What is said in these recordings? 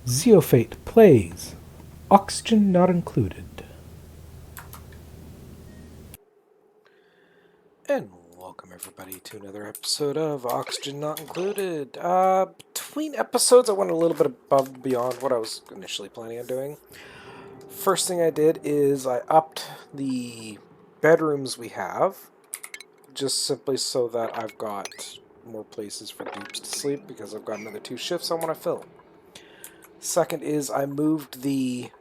Zeophate plays. Oxygen not included. And welcome everybody to another episode of Oxygen Not Included. Between episodes I went a little bit above and beyond what I was initially planning on doing. First thing I did is I upped the bedrooms we have, just simply so that I've got more places for dupes to sleep because I've got another 2 shifts I want to fill. Second is I moved the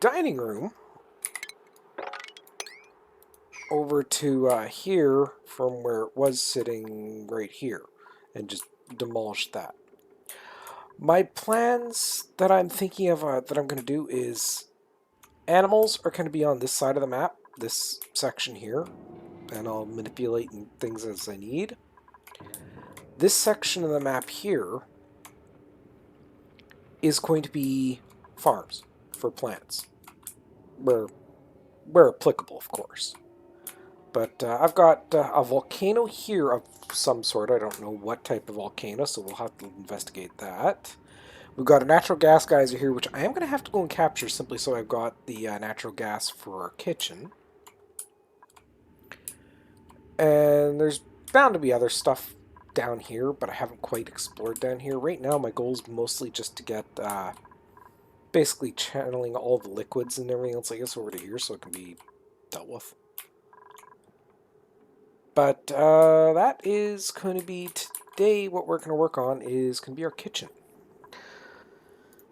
dining room over to here from where it was sitting right here and just demolished that. My plans that I'm thinking of that I'm going to do is animals are going to be on this side of the map, this section here, and I'll manipulate things as I need. This section of the map here is going to be farms for plants, where applicable, of course. But I've got a volcano here of some sort. I don't know what type of volcano, so we'll have to investigate that. We've got a natural gas geyser here, which I am going to have to go and capture simply so I've got the natural gas for our kitchen. And there's bound to be other stuff down here, but I haven't quite explored down here. Right now, my goal is mostly just to get basically channeling all the liquids and everything else, I guess, over to here so it can be dealt with. But that is going to be today. What we're going to work on is going to be our kitchen.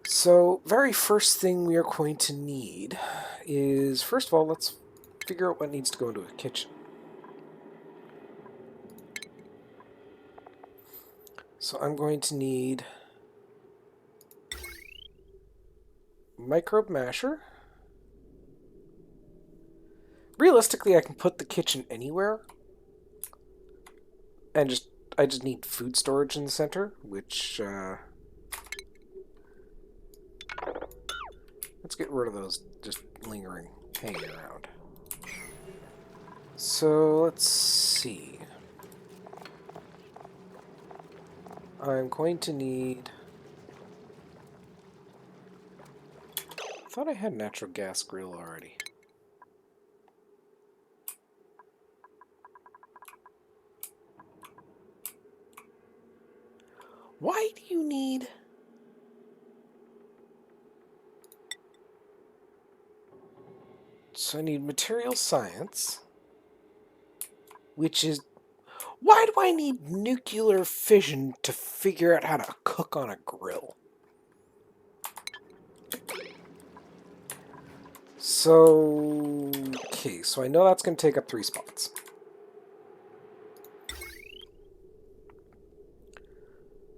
So, very first thing we are going to need is, first of all, let's figure out what needs to go into a kitchen. So I'm going to need microbe masher. Realistically, I can put the kitchen anywhere, and I just need food storage in the center, which let's get rid of those just lingering, hanging around. So let's see. I'm going to need... I thought I had a natural gas grill already. Why do you need... So I need material science, which is... Why do I need nuclear fission to figure out how to cook on a grill? So... Okay, so I know that's going to take up 3 spots.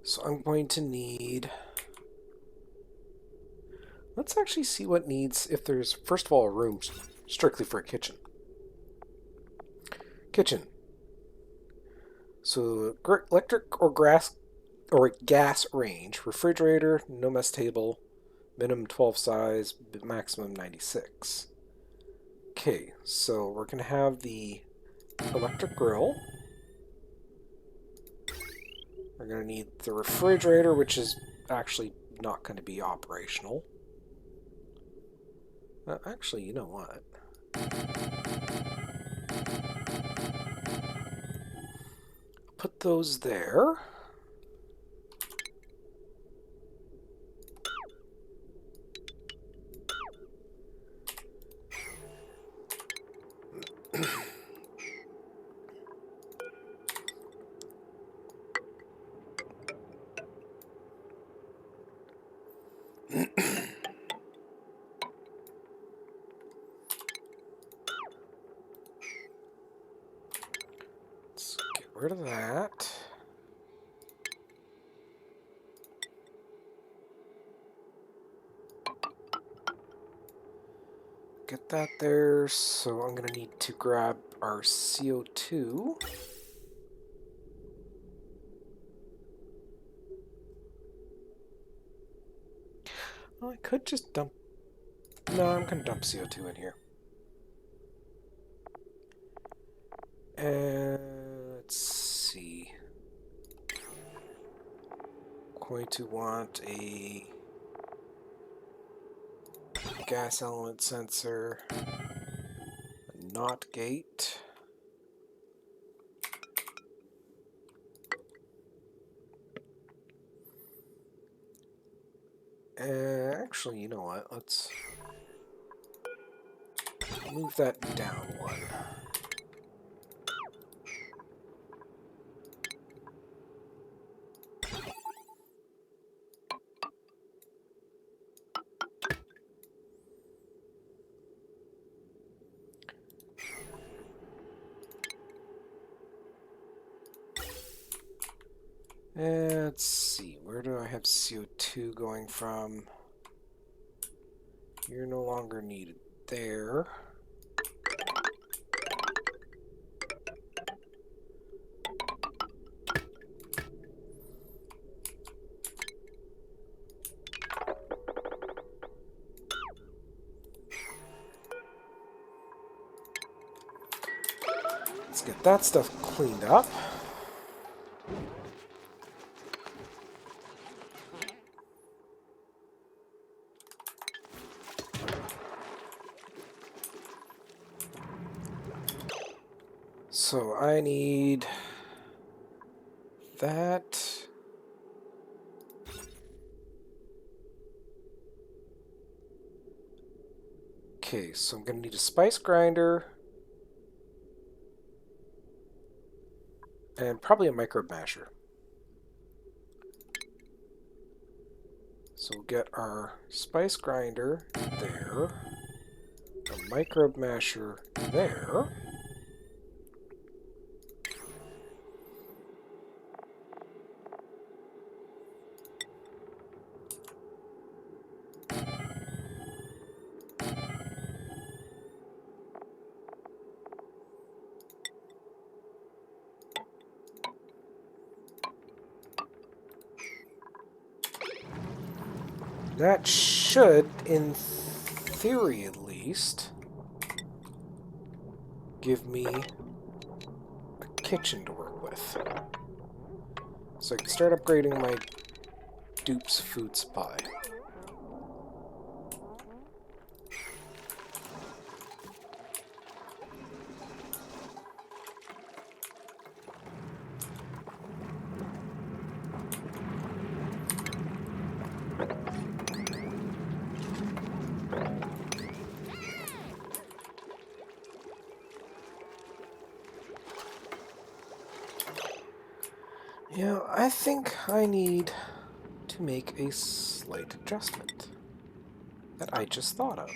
So I'm going to need... Let's actually see what needs, if there's, first of all, a room strictly for a kitchen. Kitchen. So electric or gas range. Refrigerator, no mess table, minimum 12 size, maximum 96. Okay, so we're going to have the electric grill. We're going to need the refrigerator, which is actually not going to be operational. Actually, you know what? Put those there. Let's get rid of that. Get that there, so I'm going to need to grab our CO2. Well, I could just dump... No, I'm going to dump CO2 in here. And let's see. Going to want a gas element sensor, a NOT gate. Actually, you know what? Let's move that down one. Let's see, where do I have CO2 going from? You're no longer needed there. Let's get that stuff cleaned up. So I need that. Okay, so I'm going to need a spice grinder and probably a microbe masher. So we'll get our spice grinder there, a microbe masher there. That should, in theory at least, give me a kitchen to work with. So I can start upgrading my dupes food supply. You know, I think I need to make a slight adjustment that I just thought of.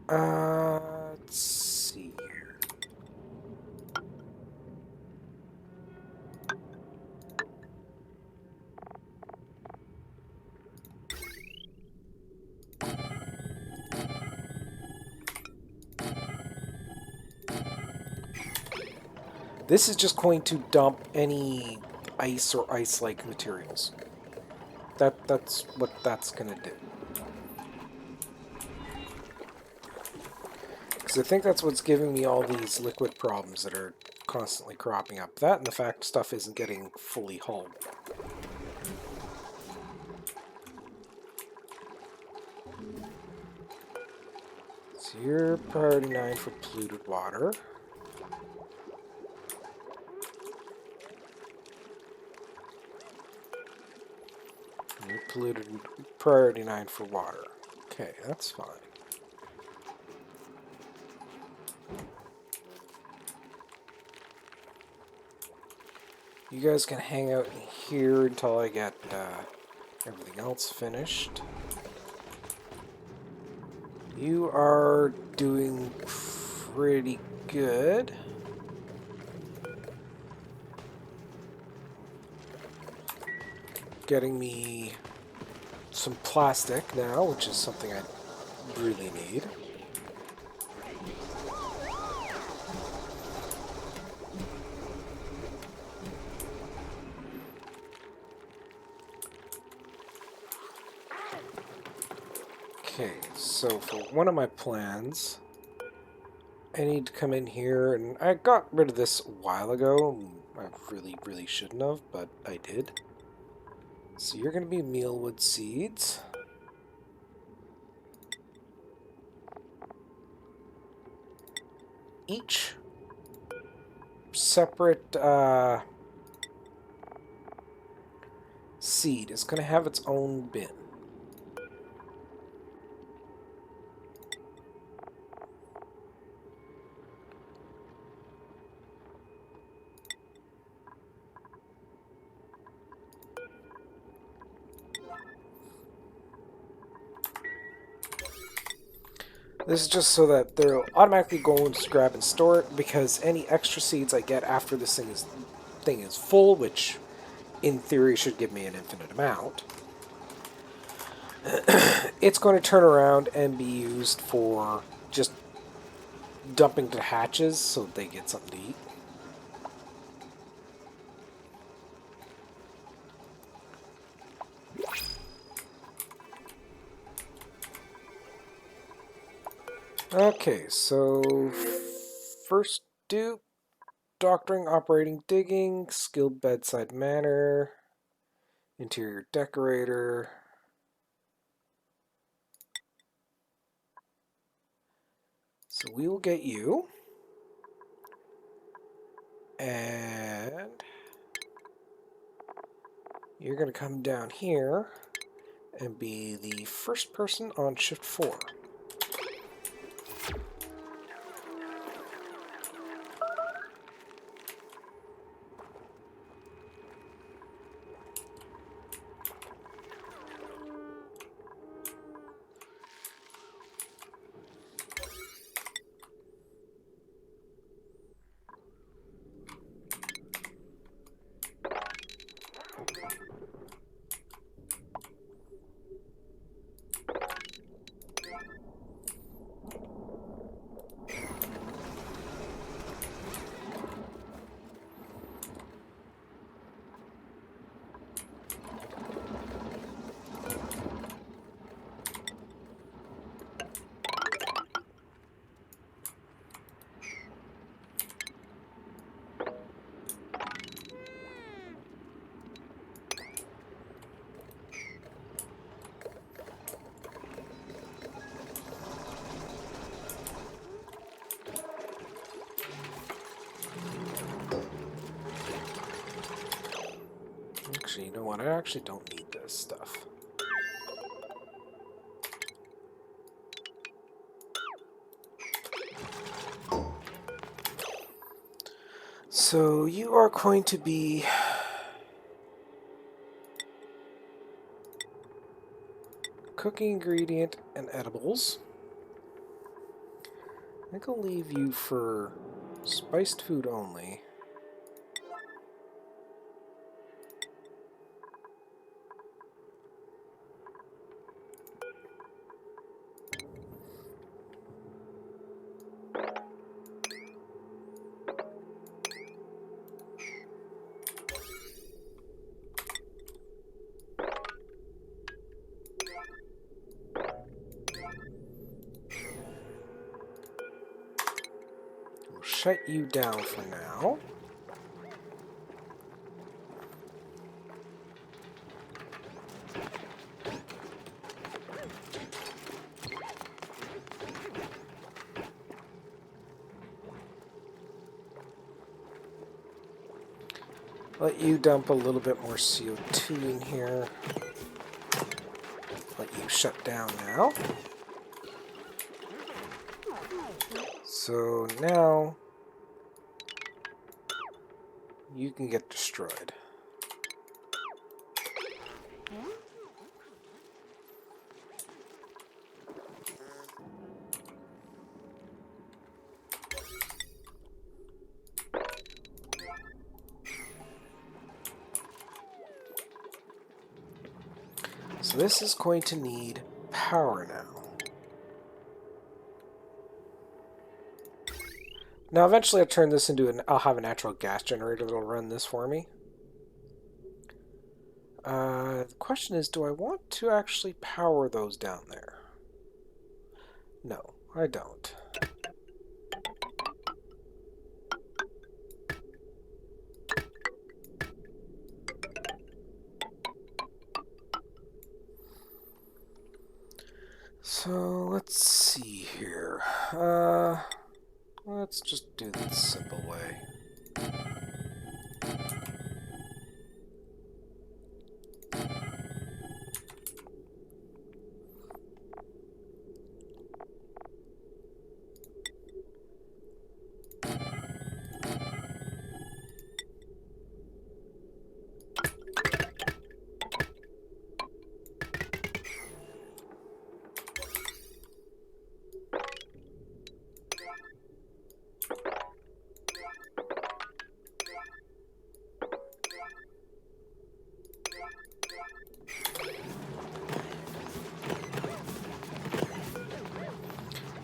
Let's see here. This is just going to dump any ice or ice-like materials. That's what that's gonna do. Because I think that's what's giving me all these liquid problems that are constantly cropping up. That and the fact stuff isn't getting fully hauled. So you're priority 9 for polluted water. You're polluted priority 9 for water. Okay, that's fine. You guys can hang out in here until I get everything else finished. You are doing pretty good. Getting me some plastic now, which is something I really need. Okay, so for one of my plans, I need to come in here, and I got rid of this a while ago. I really shouldn't have, but I did. So you're going to be mealwood seeds. each separate seed is going to have its own bin. This is just so that they'll automatically go and grab and store it, because any extra seeds I get after this thing is full, which in theory should give me an infinite amount, it's going to turn around and be used for just dumping to hatches so they get something to eat. Okay, so first dupe, doctoring, operating, digging, skilled bedside manner, interior decorator. So we will get you. And you're going to come down here and be the first person on shift 4. Actually, you know what? I actually don't need this stuff. So you are going to be cooking ingredient and edibles. I think I'll leave you for spiced food only. We'll shut you down for now. Let you dump a little bit more CO2 in here. Let you shut down now. So now you can get destroyed. So this is going to need power now. Now eventually I'll turn this into I'll have a natural gas generator that'll run this for me. The question is, do I want to actually power those down there? No, I don't. So let's see here. Let's just do the simple way.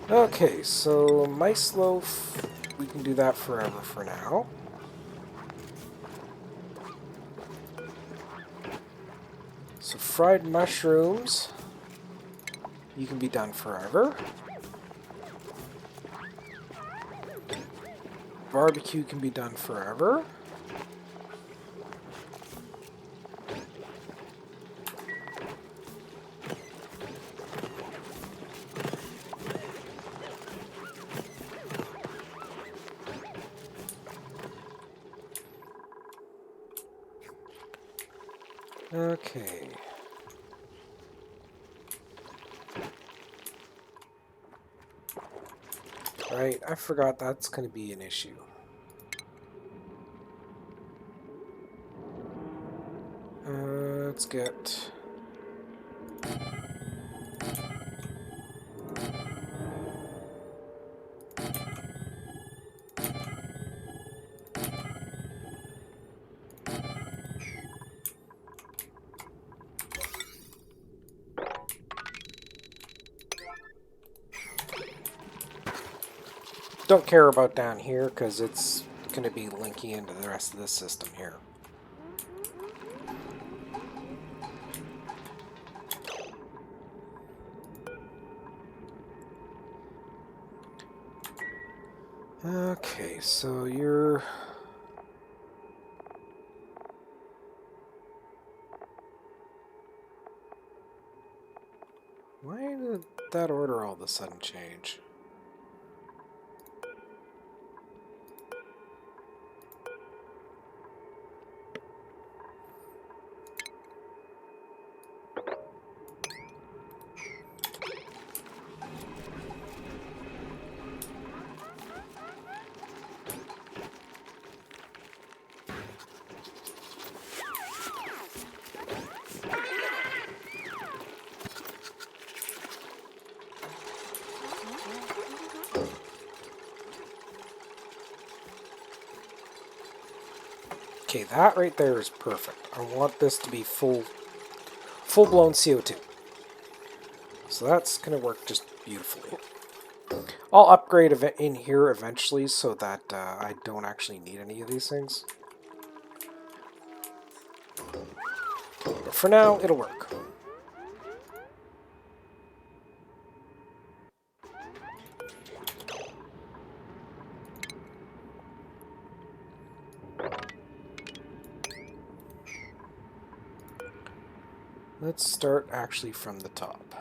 Okay, so mice loaf, we can do that forever for now. So fried mushrooms, you can be done forever. Barbecue can be done forever. Okay. Right, I forgot that's going to be an issue. Let's get... Don't care about down here because it's going to be linking into the rest of the system here. Okay, so you're... Why did that order all of a sudden change? Okay, that right there is perfect. I want this to be full-blown CO2. So that's going to work just beautifully. I'll upgrade in here eventually so that I don't actually need any of these things. But for now, it'll work. Let's start actually from the top.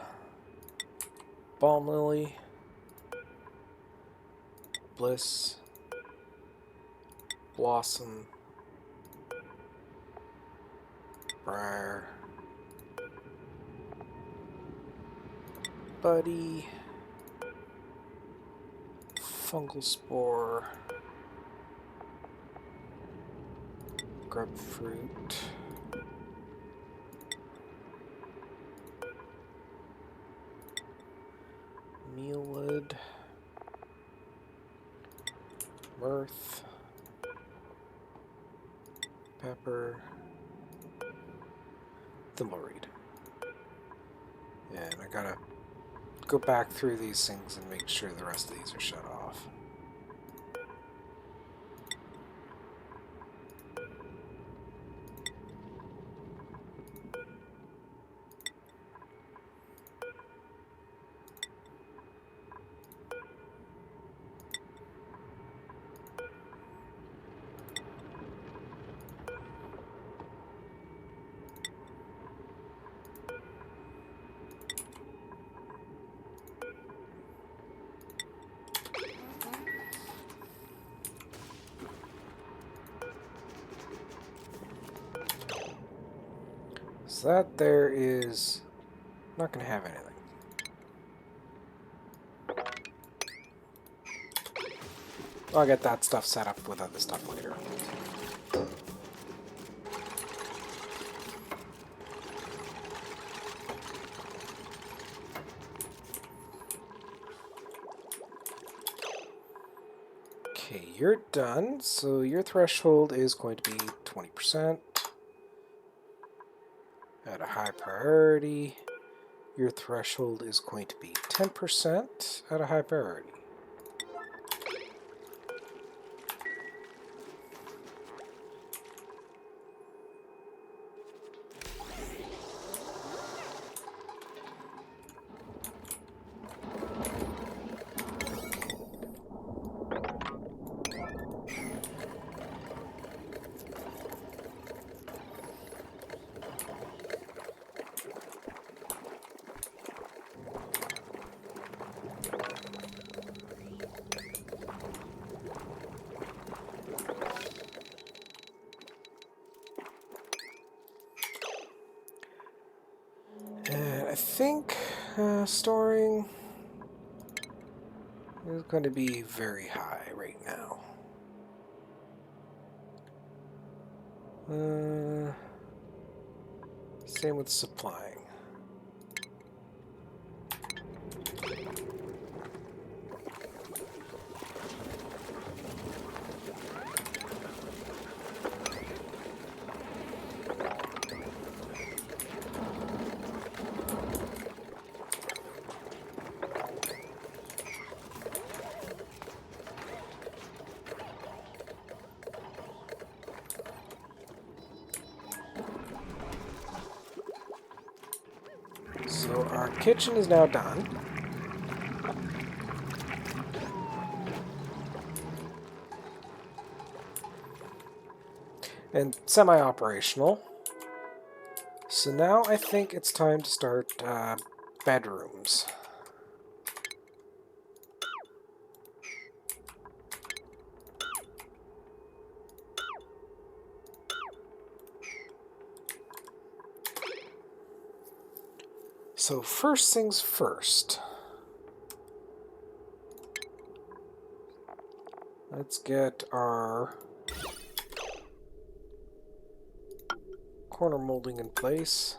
Balm Lily, Bliss, Blossom, Briar, Buddy, Fungal Spore, Grubfruit, Mealwood, Mirth, Pepper, Thimbleweed. And I gotta go back through these things and make sure the rest of these are shut off. So that there is not going to have anything. I'll get that stuff set up with other stuff later. Okay, you're done. So your threshold is going to be 20% at a high priority. Your threshold is going to be 10% at a high priority. And I think storing is going to be very high right now. Same with supplying. So our kitchen is now done. And semi-operational. So now I think it's time to start bedrooms. So first things first. Let's get our corner molding in place.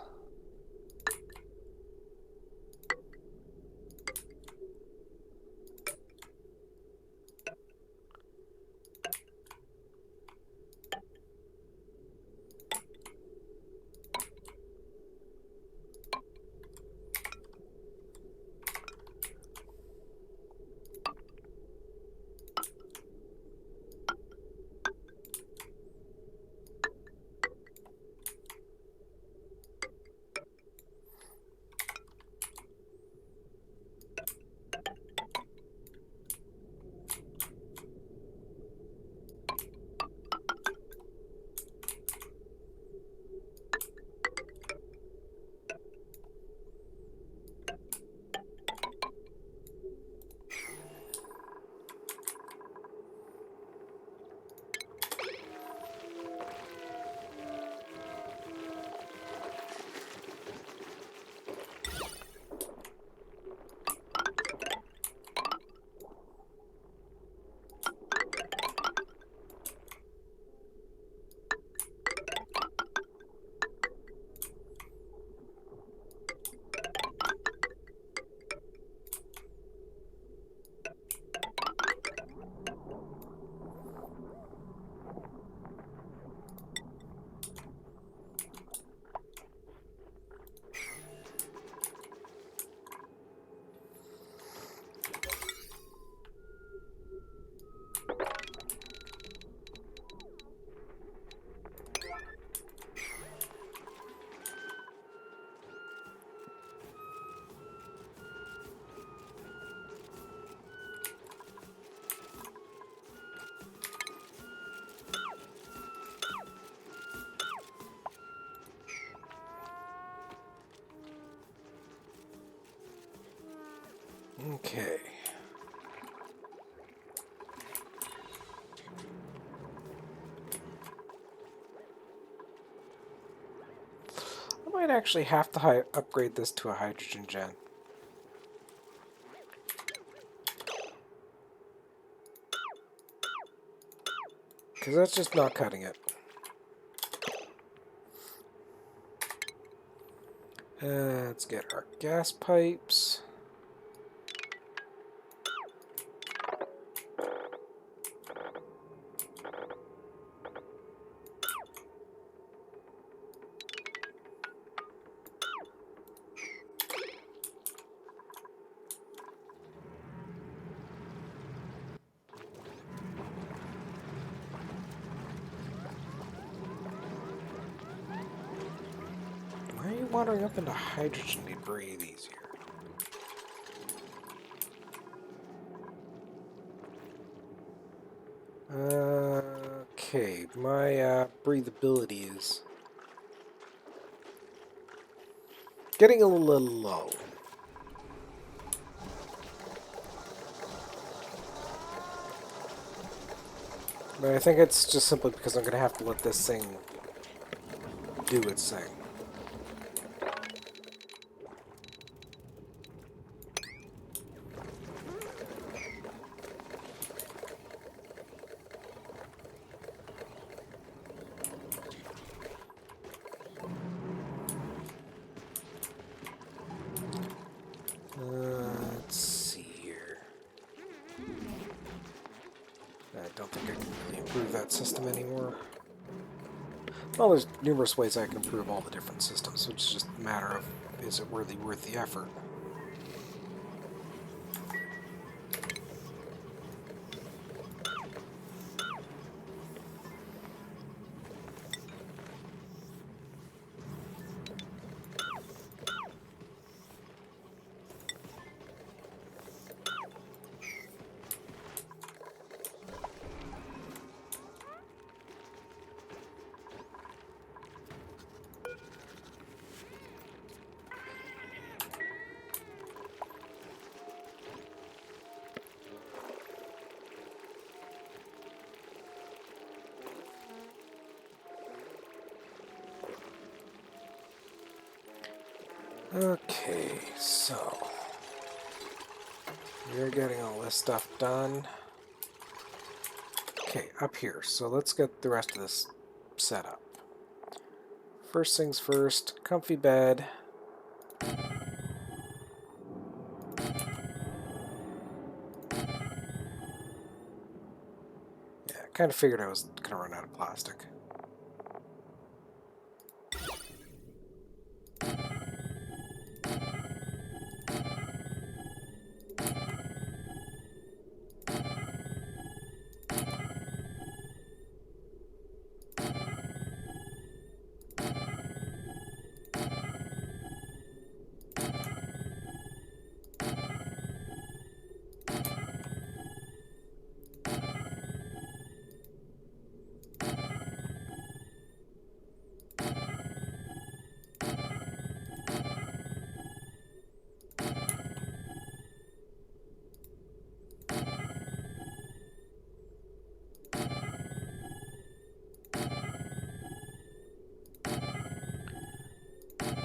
Okay. I might actually have to upgrade this to a hydrogen gen. Because that's just not cutting it. Let's get our gas pipes. Why are you watering up into hydrogen to breathe easier? Okay, my breathability is getting a little low. But I think it's just simply because I'm going to have to let this thing do its thing. Let's see here. I don't think I can really improve that system anymore. Well, there's numerous ways I can improve all the different systems, so it's just a matter of, is it really worth the effort? Okay, so we're getting all this stuff done. Okay, up here. So let's get the rest of this set up. First things first, comfy bed. Yeah, I kind of figured I was going to run out of plastic.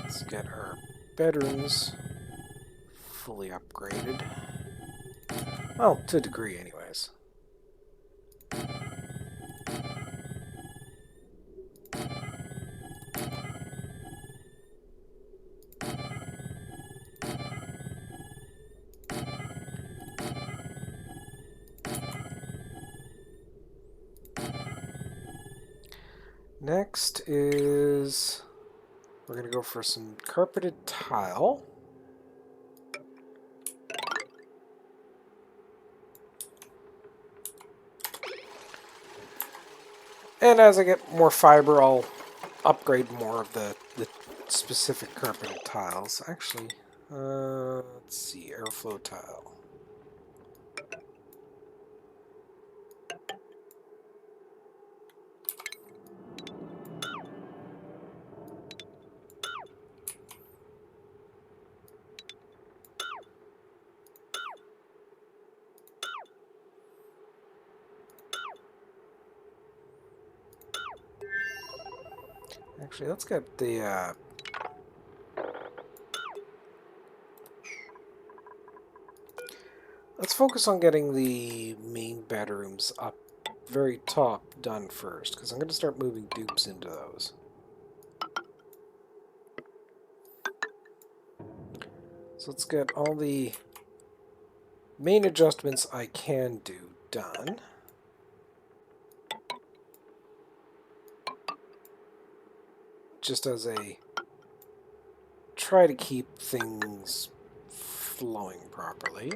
Let's get our bedrooms fully upgraded. Well, to a degree anyways. Next is, we're going to go for some carpeted tile. And as I get more fiber, I'll upgrade more of the specific carpeted tiles. Actually, let's see, airflow tile. Actually, let's get the Let's focus on getting the main bedrooms up very top done first, because I'm going to start moving dupes into those. So let's get all the main adjustments I can do done. Just as a try to keep things flowing properly.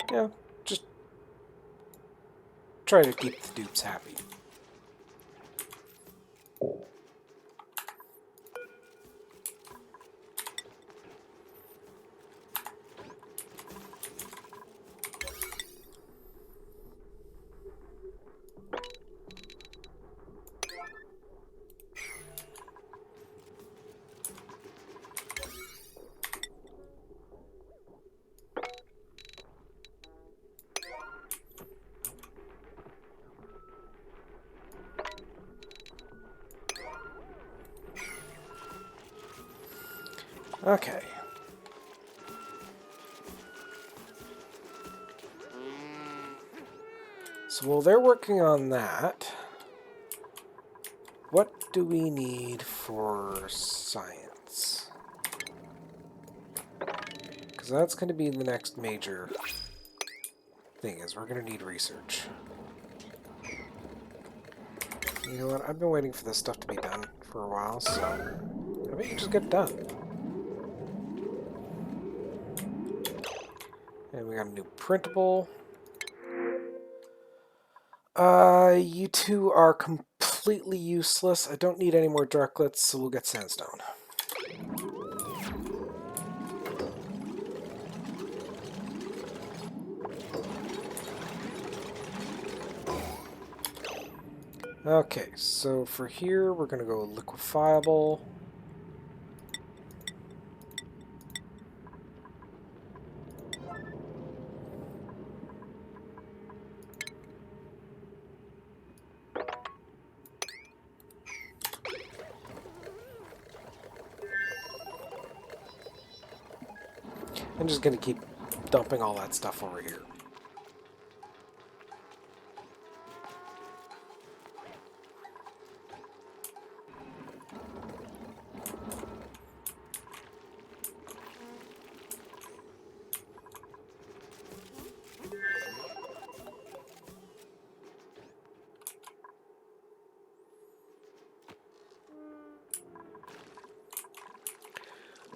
Yeah, just try to keep the dupes happy. Okay. So while they're working on that, what do we need for science? Because that's going to be the next major thing, is we're going to need research. You know what? I've been waiting for this stuff to be done for a while, so how about you just get it done? And we got a new printable. You two are completely useless. I don't need any more Darklets, so we'll get sandstone. Okay, so for here, we're going to go liquefiable. I'm just going to keep dumping all that stuff over here.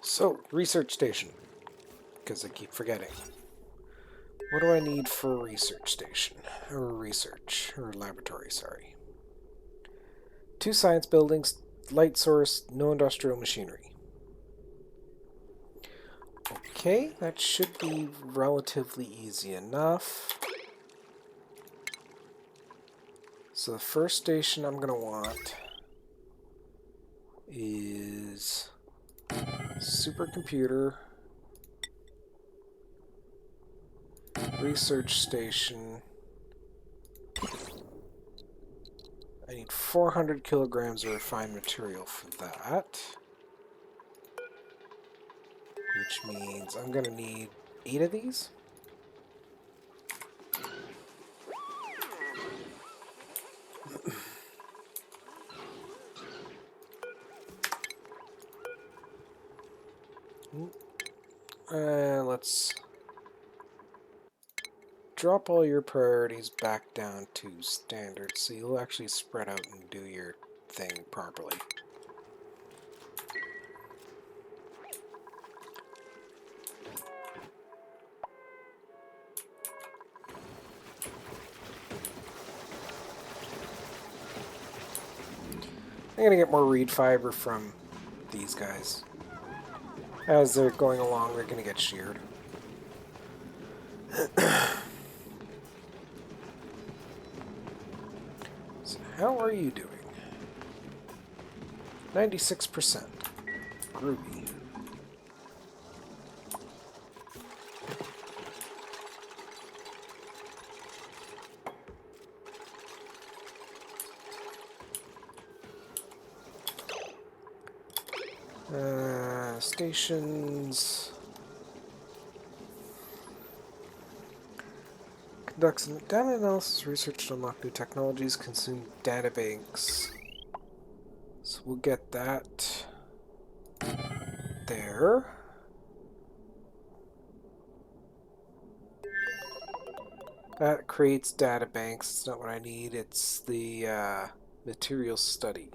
So, research station, because I keep forgetting. What do I need for a research station? Or research, or laboratory, sorry. 2 science buildings, light source, no industrial machinery. Okay, that should be relatively easy enough. So the first station I'm going to want is supercomputer, research station. I need 400 kilograms of refined material for that. Which means I'm going to need 8 of these. Let's drop all your priorities back down to standard so you'll actually spread out and do your thing properly. I'm going to get more reed fiber from these guys. As they're going along, they're going to get sheared. So how are you doing? 96%. Groovy. Stations. Conducts data analysis research to unlock new technologies, consume databanks. So we'll get that there. That creates databanks. It's not what I need. It's the material study.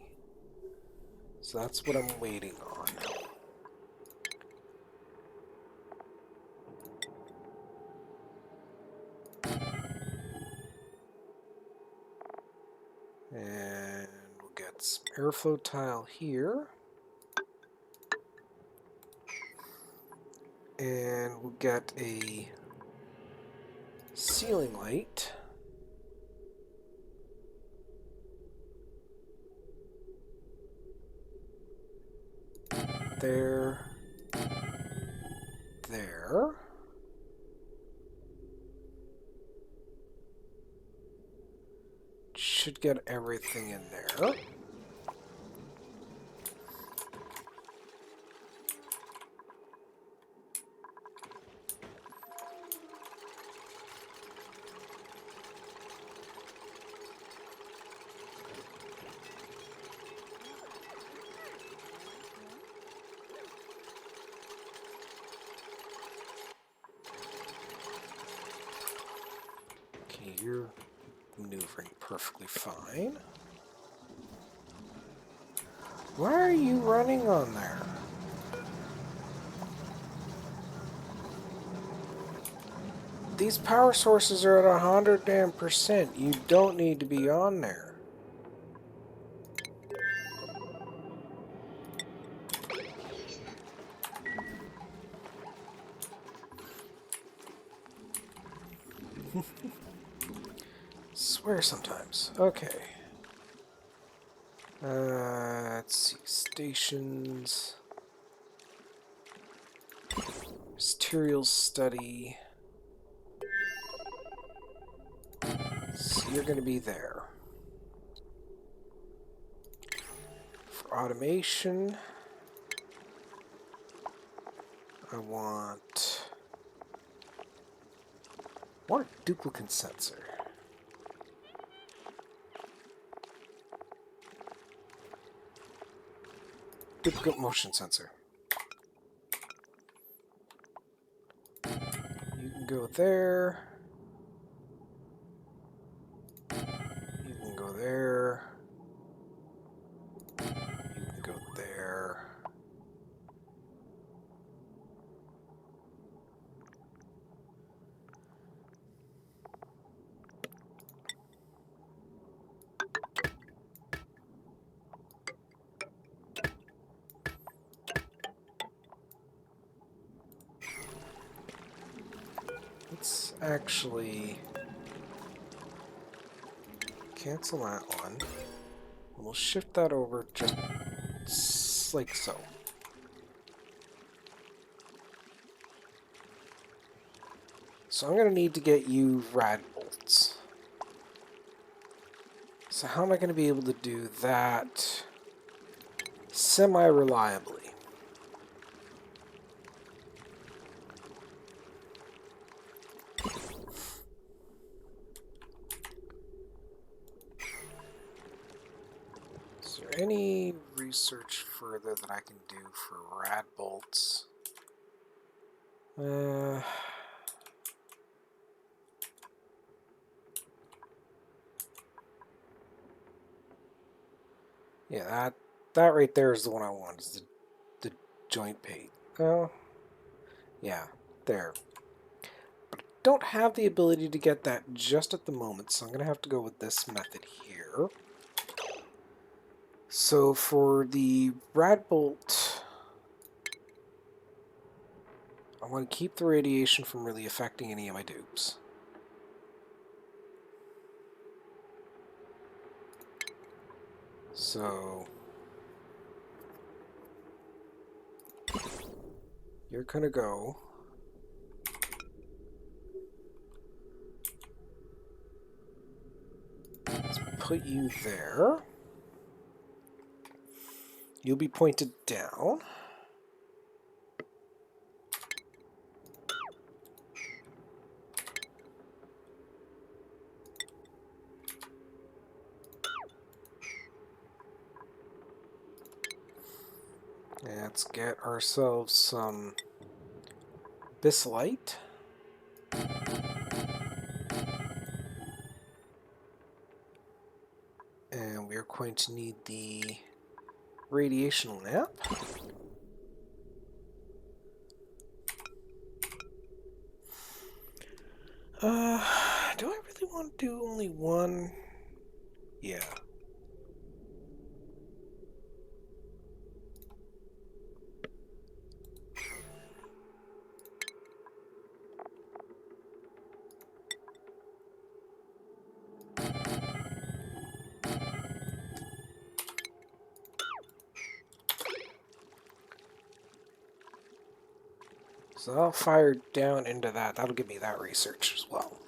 So that's what I'm waiting on. And we'll get some airflow tile here. And we'll get a ceiling light. There. There. Should get everything in there. Okay, you're maneuvering perfectly fine. Why are you running on there? These power sources are at 100%. You don't need to be on there. Swear sometimes. Okay. Let's see. Stations. Materials study. So you're going to be there. For automation, I want more duplicate sensor. Duplicate motion sensor. You can go there. You can go there. You can go there. Let's actually cancel that one. We'll shift that over just like so. So I'm going to need to get you rad bolts. So how am I going to be able to do that semi-reliably? Is there any research further that I can do for rad bolts? Yeah, that right there is the one I want, is the joint pate. Oh, yeah, there. But I don't have the ability to get that just at the moment, so I'm going to have to go with this method here. So for the Radbolt, I want to keep the radiation from really affecting any of my dupes. So you're gonna go. Let's put you there. You'll be pointed down. Let's get ourselves some Bislight. And we're going to need the radiation lamp. Do I really want to do only one? Yeah. So I'll fire down into that. That'll give me that research as well.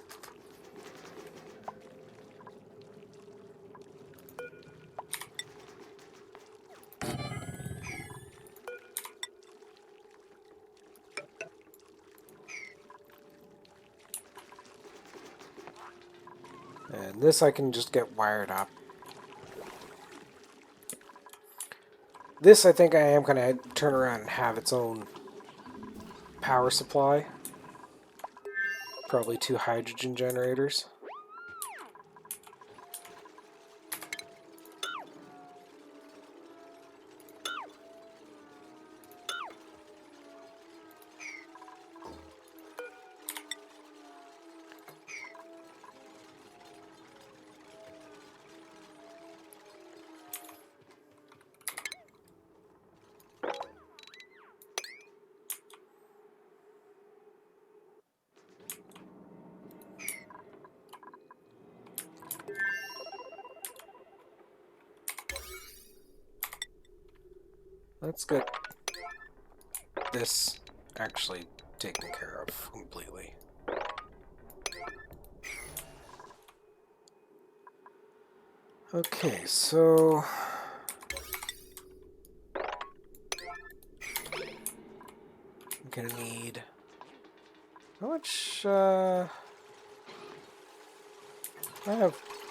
And this I can just get wired up. This I think I am going to turn around and have its own power supply. Probably 2 hydrogen generators. Let's get this actually taken care of completely. Okay, so I'm gonna need how much?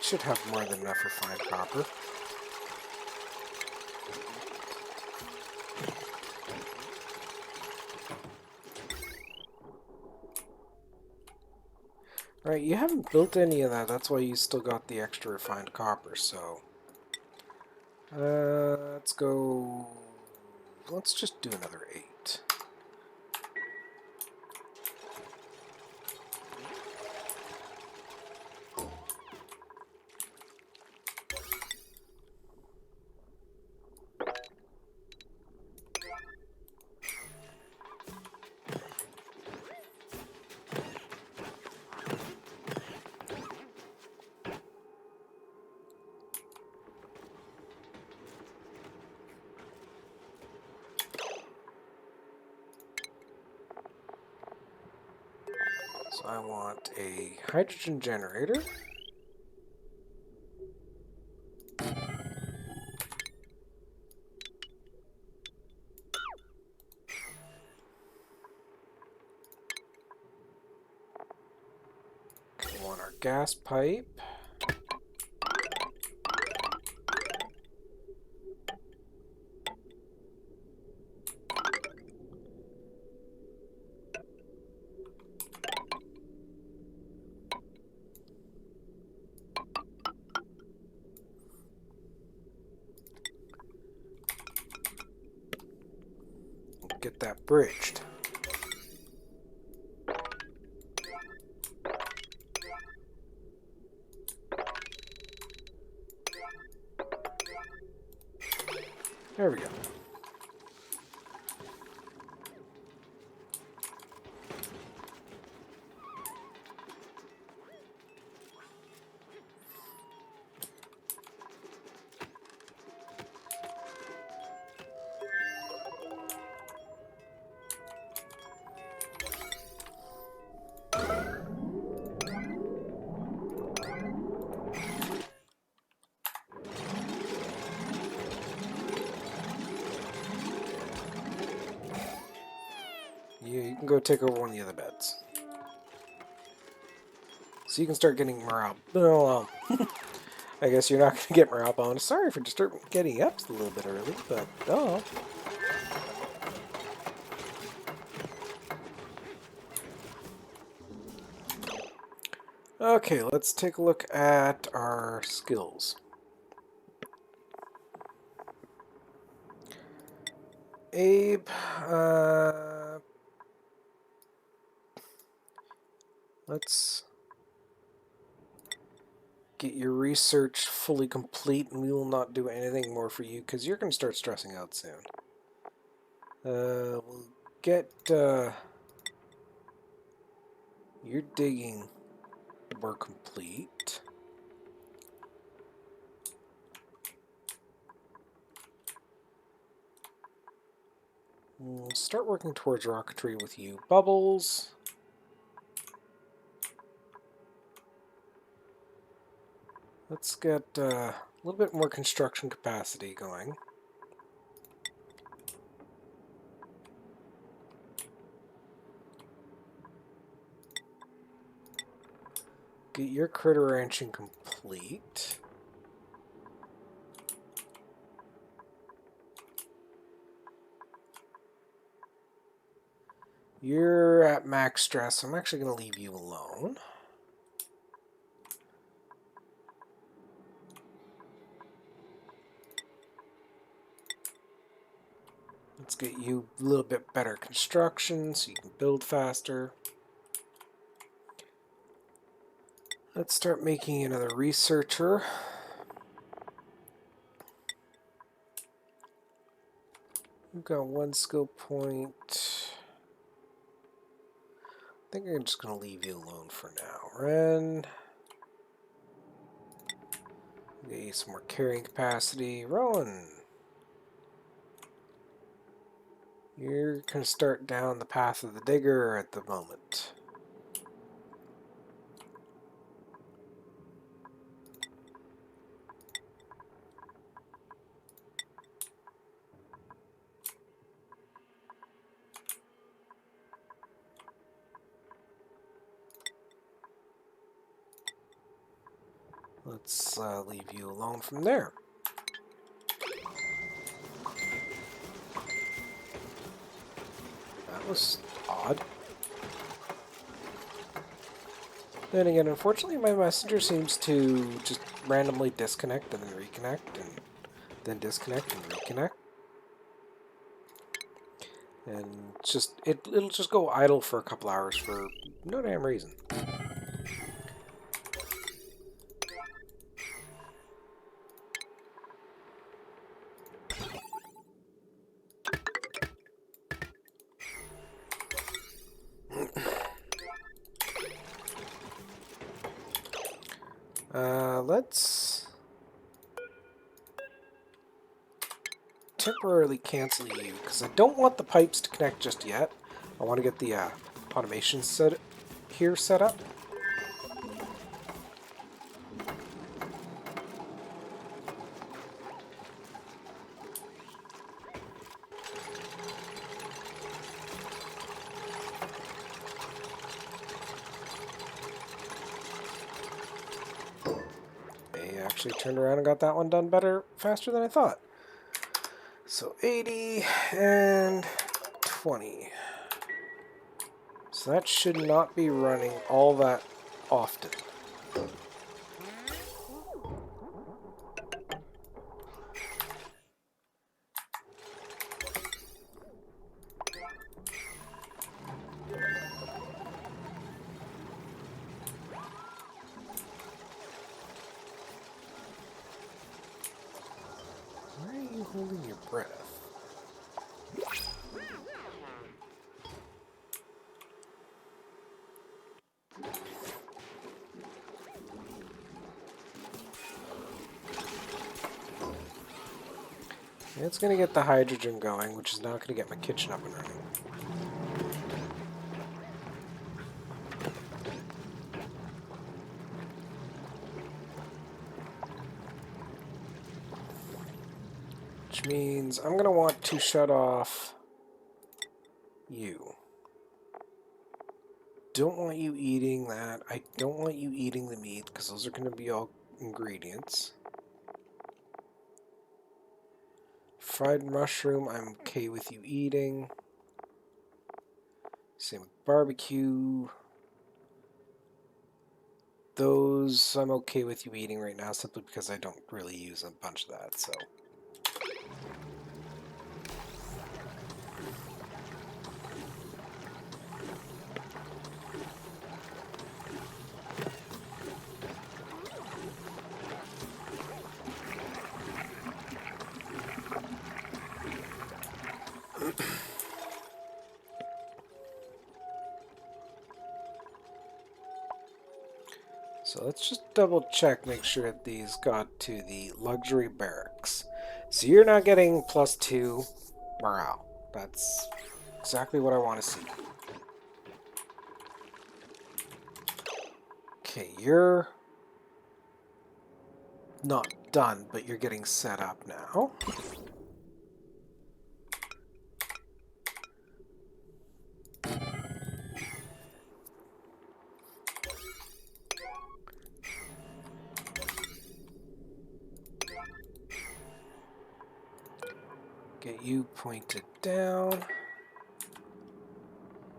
Should have more than enough refined copper. Right, you haven't built any of that. That's why you still got the extra refined copper. So let's go. Let's just do another 8. So I want a hydrogen generator. We want our gas pipe. Get that bridged. There we go. You can go take over one of the other beds. So you can start getting morale. Well, I guess you're not going to get morale bonus. Sorry for getting up a little bit early, but oh. Okay, let's take a look at our skills. Abe, let's get your research fully complete, and we will not do anything more for you because you're going to start stressing out soon. We'll get your digging more complete. We'll start working towards rocketry with you, Bubbles. Let's get a little bit more construction capacity going. Get your critter ranching complete. You're at max stress. I'm actually going to leave you alone. Let's get you a little bit better construction so you can build faster. Let's start making another researcher. We've got one skill point. I think I'm just going to leave you alone for now. Ren. Get you some more carrying capacity. Rowan. You're going to start down the path of the digger at the moment. Let's leave you alone from there. That was odd. Then again, unfortunately, my messenger seems to just randomly disconnect and then reconnect, and then disconnect and reconnect. And it'll just go idle for a couple hours for no damn reason. Let's temporarily cancel you, because I don't want the pipes to connect just yet. I want to get the automation set up. They actually turned around and got that one done faster than I thought. So 80 and 20. So that should not be running all that often. Where are you holding your breath? It's going to get the hydrogen going, which is not going to get my kitchen up and running. Which means I'm going to want to shut off you. Don't want you eating that. I don't want you eating the meat, because those are going to be all ingredients. Fried mushroom, I'm okay with you eating. Same with barbecue. Those I'm okay with you eating right now, simply because I don't really use a bunch of that, so. So let's just double check, make sure that these got to the luxury barracks. So you're not getting +2 morale. That's exactly what I want to see. Okay, you're not done, but you're getting set up now. Get you pointed down.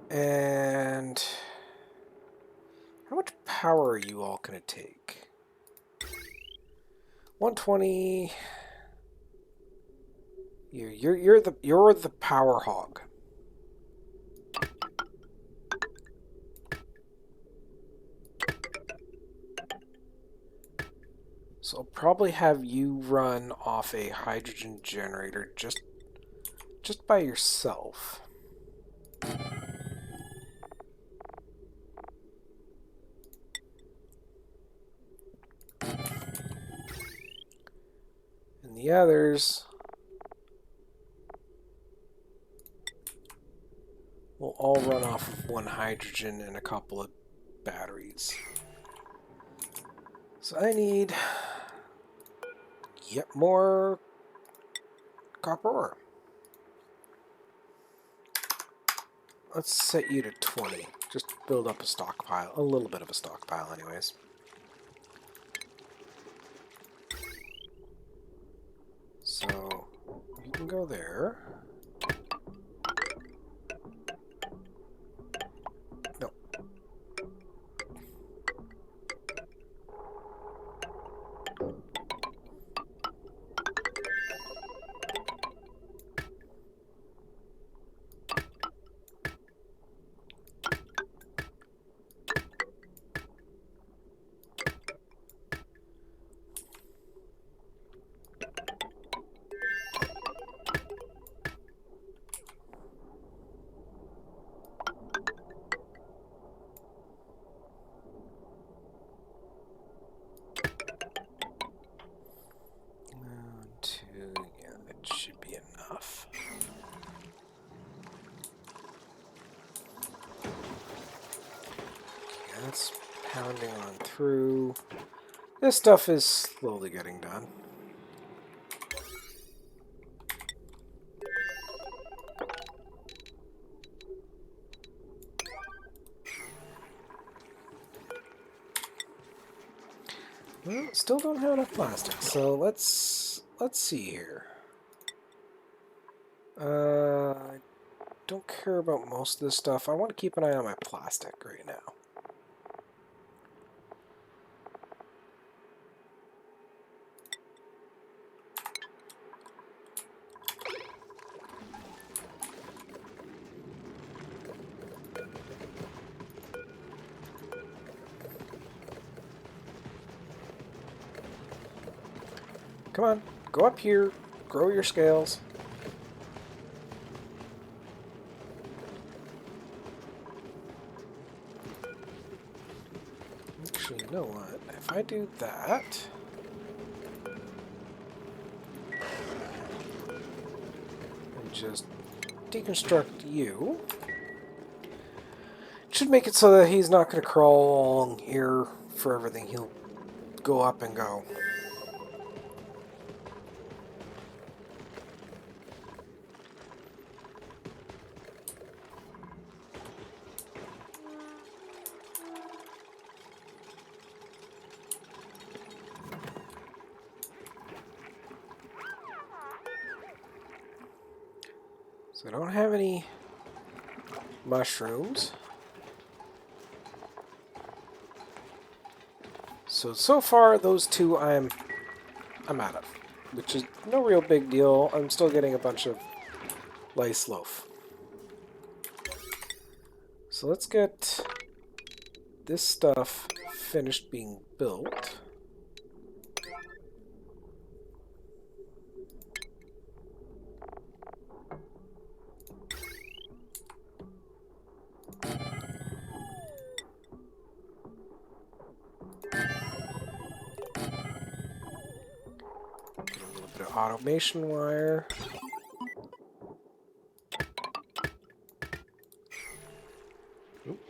And how much power are you all going to take? 120. You're the power hog. So I'll probably have you run off a hydrogen generator just by yourself. And the others will all run off of one hydrogen and a couple of batteries. So I need yet more copper ore. Let's set you to 20. Just build up a stockpile. A little bit of a stockpile anyways. So you can go there. No. Yeah, that should be enough. Okay, that's pounding on through. This stuff is slowly getting done. Well, still don't have enough plastic, so let's see here. I don't care about most of this stuff. I want to keep an eye on my plastic right now. Come on, go up here. grow your scales. Actually, you know what? If I do that... and just deconstruct you... it should make it so that he's not going to crawl along here for everything. He'll go up and go. So I don't have any mushrooms. So far those two I'm out of, which is no real big deal. I'm still getting a bunch of lice loaf. So let's get this stuff finished being built. Get a little bit of automation wire. Oop.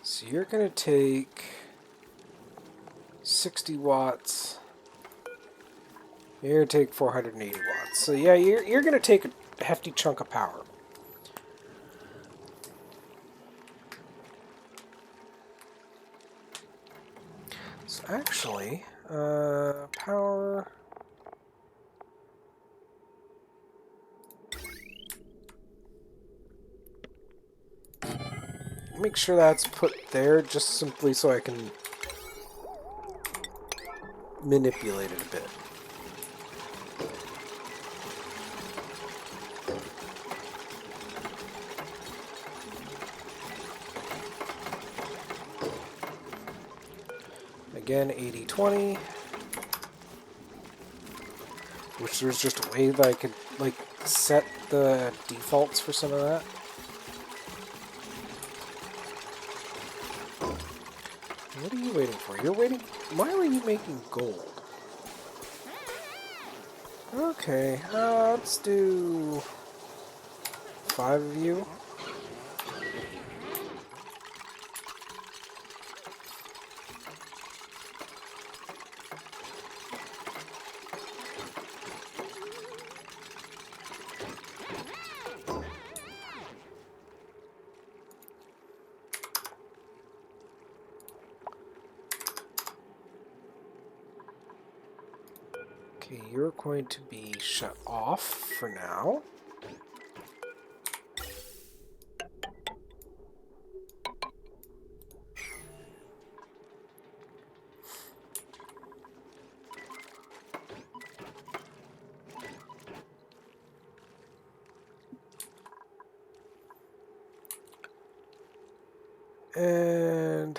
So you're going to take 60 watts. You're going to take 480 watts. So yeah, you're going to take a hefty chunk of power. So actually, power... make sure that's put there just simply so I can manipulate it a bit. Again, 80-20. Which there's just a way that I could like set the defaults for some of that. What are you waiting for? You're waiting... why are you making gold? Okay, let's do 5 of you. Okay, you're going to be shut off for now. And...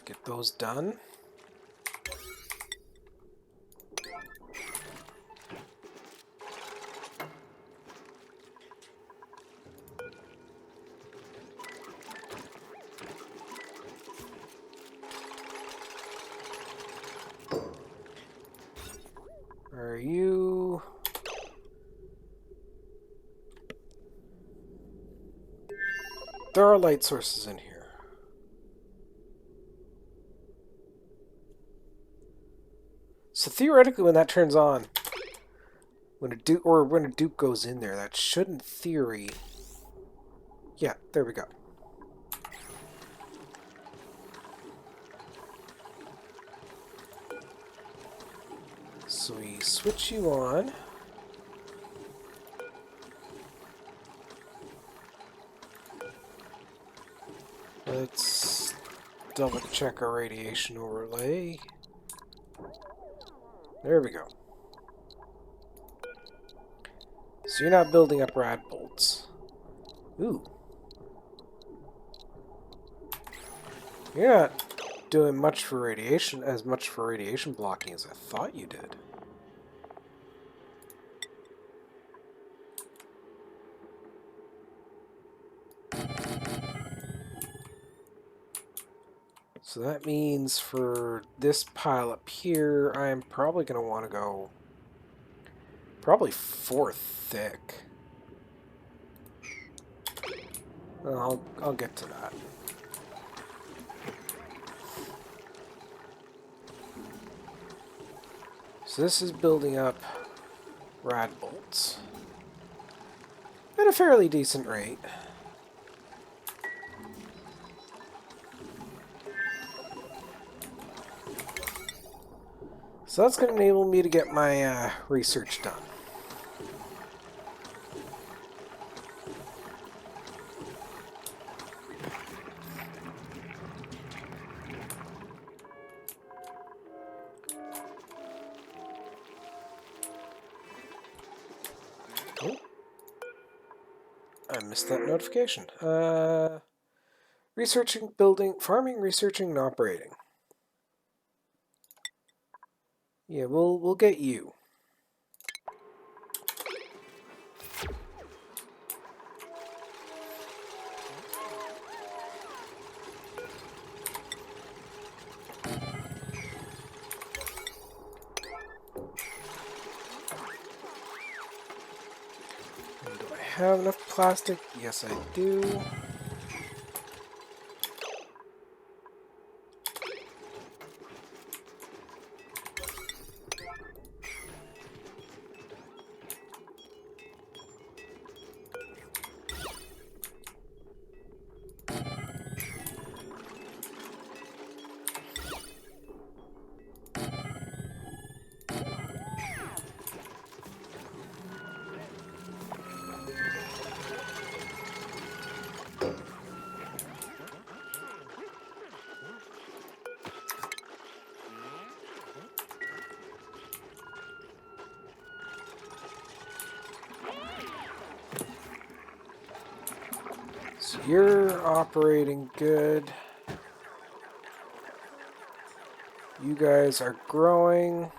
get those done. Are you... There are light sources in here. So theoretically, when that turns on, when a dupe goes in there, that should, in theory, yeah, there we go. So we switch you on. Let's double check our radiation overlay. There we go. So you're not building up rad bolts. Ooh. You're not doing much for radiation, as much for radiation blocking as I thought you did. So that means for this pile up here, I'm probably going to want to go probably 4 thick. I'll get to that. So this is building up rad bolts at a fairly decent rate. So that's going to enable me to get my research done. Oh, I missed that notification. Researching, building, farming, researching, and operating. Yeah, we'll get you. And do I have enough plastic? Yes, I do. So you're operating good. You guys are growing.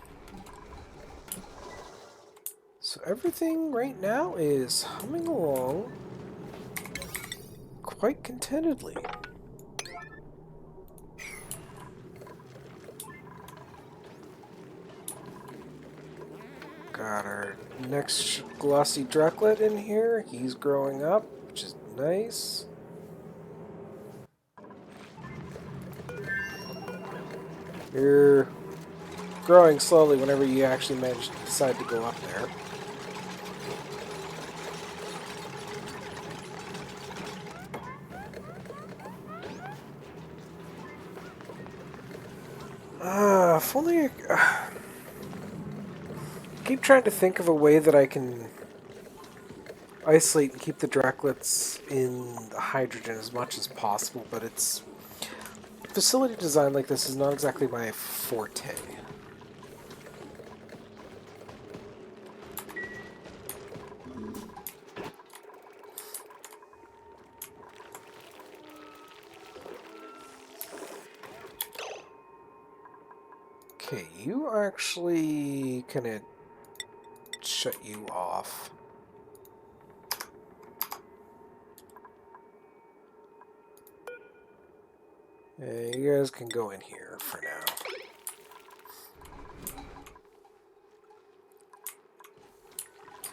So everything right now is humming along quite contentedly. Got our next glossy Drucklet in here. He's growing up, which is nice. You're growing slowly whenever you actually manage to decide to go up there. If only I keep trying to think of a way that I can isolate and keep the Drucklets in the hydrogen as much as possible, but it's facility design like this is not exactly my forte. Okay, you actually can shut you off. You guys can go in here for now.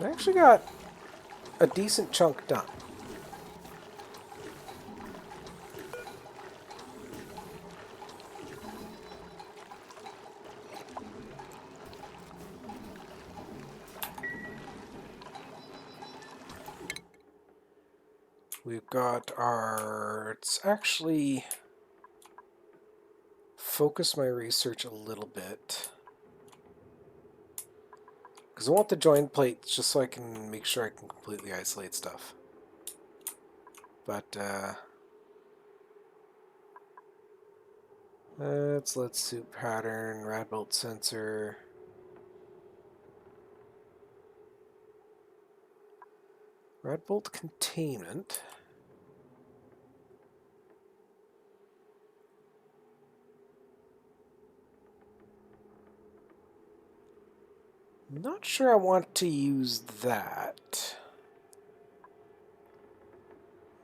I actually got a decent chunk done. We've got our... It's actually... Focus my research a little bit. Because I want the join plates just so I can make sure I can completely isolate stuff. But, let's let suit pattern, rad bolt sensor. Rad bolt containment. Not sure I want to use that.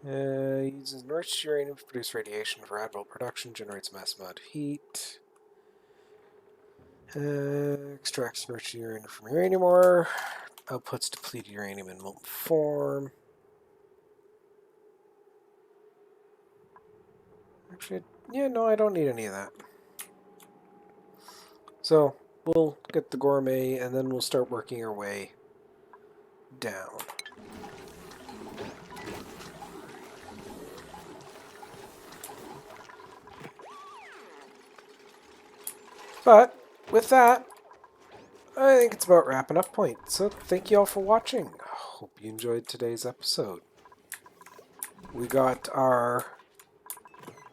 Uses enriched uranium to produce radiation for rad bolt production, generates mass amount of heat. Extracts enriched uranium from uranium ore. Outputs depleted uranium in molten form. Actually, yeah, no, I don't need any of that. So, we'll get the gourmet, and then we'll start working our way down. But, with that, I think it's about wrapping up point. So, thank you all for watching. Hope you enjoyed today's episode. We got our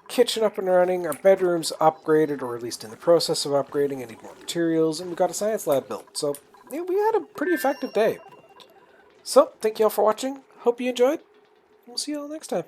kitchen up and running, our bedrooms upgraded, or at least in the process of upgrading. I need more materials, and we got a science lab built. So, yeah, we had a pretty effective day. So, thank you all for watching. Hope you enjoyed. We'll see you all next time.